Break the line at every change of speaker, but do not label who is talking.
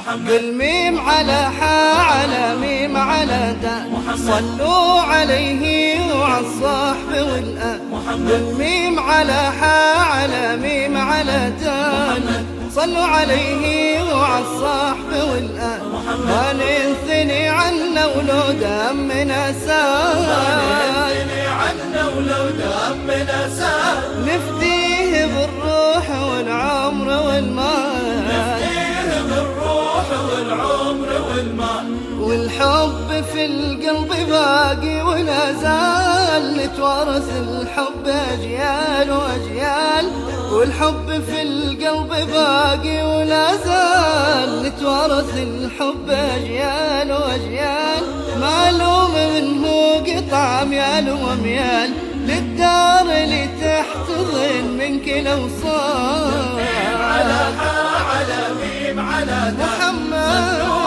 قل ميم على حا على ميم على دال صلوا عليه وعلى الصحب والآل. قل ميم على حا على ميم على دال صلوا عليه وعلى الصحب والآل. ما ننثني عنا ولو دمنا سال نفديه بالروح والعمر والمال. والحب في القلب باقي ولا زال نتوارث الحب أجيال وأجيال. والحب في القلب باقي ولا زال نتوارث الحب أجيال وأجيال. معلوم منه قطع أميال وأميال للدار اللي تحتضن منك الأوصال.
على حا على ميم على دال
محمد